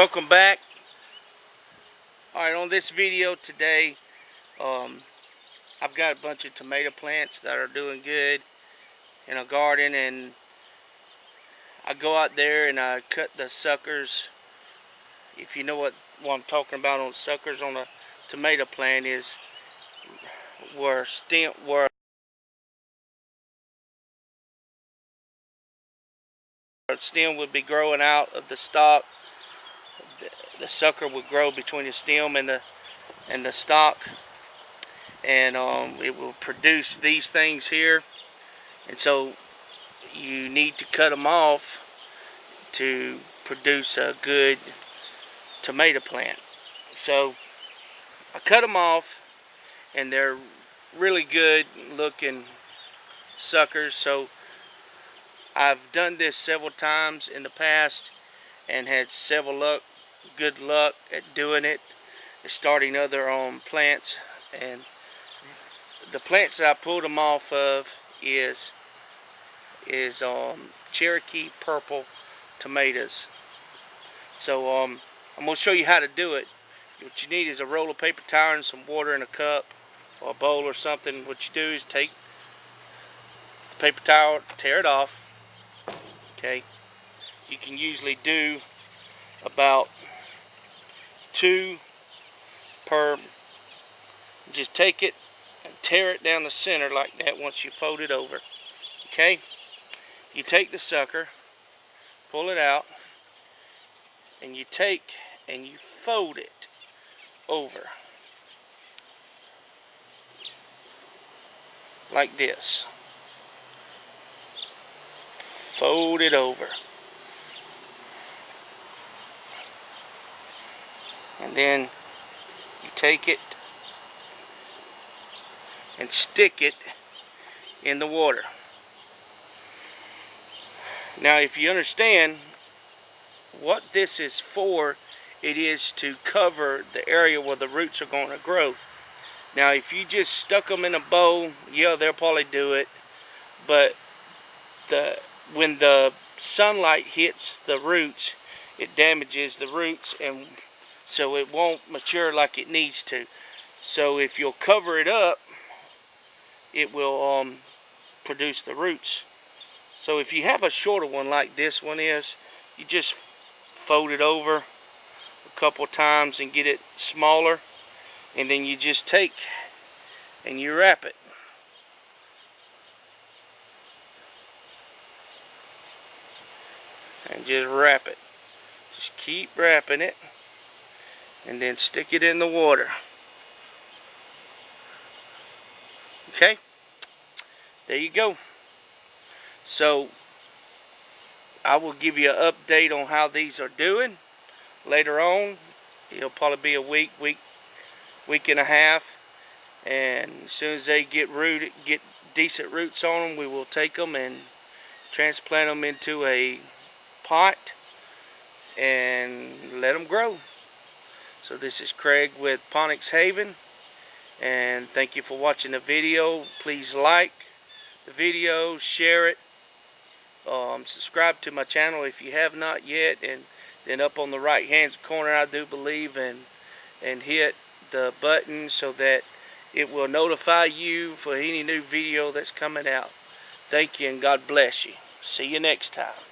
Welcome back. Alright, on this video today, I've got a bunch of tomato plants that are doing good in a garden, and I go out there and I cut the suckers. If you know what I'm talking about on suckers on a tomato plant, is where stem would be growing out of the stalk. The sucker would grow between the stem and the stalk, and it will produce these things here. And so you need to cut them off to produce a good tomato plant. So I cut them off, and they're really good looking suckers. So I've done this several times in the past and had good luck at doing it, starting other plants. And the plants that I pulled them off of is Cherokee purple tomatoes. So I'm going to show you how to do it. What you need is a roll of paper towel and some water in a cup or a bowl or something. What you do is take the paper towel, tear it off. Okay, you can usually do about 2 per. Just take it and tear it down the center like that once you fold it over. Okay, you take the sucker, pull it out, and you take and you fold it over like this. Fold it over. And then you take it and stick it in the water. Now, if you understand what this is for, it is to cover the area where the roots are going to grow. Now, if you just stuck them in a bowl, yeah, they'll probably do it. But when the sunlight hits the roots, it damages the roots, and so it won't mature like it needs to. So if you'll cover it up, it will produce the roots. So if you have a shorter one like this one is, you just fold it over a couple times and get it smaller, and then you just take and you wrap it. And just wrap it. Just keep wrapping it, and then stick it in the water. Okay, there you go. So I will give you an update on how these are doing later on. It'll probably be a week and a half, and as soon as they get decent roots on them, we will take them and transplant them into a pot and let them grow. So this is Craig with Ponics Haven, and thank you for watching the video. Please like the video, share it, subscribe to my channel if you have not yet, and then up on the right hand corner, I do believe, and hit the button so that it will notify you for any new video that's coming out. Thank you, and God bless you. See you next time.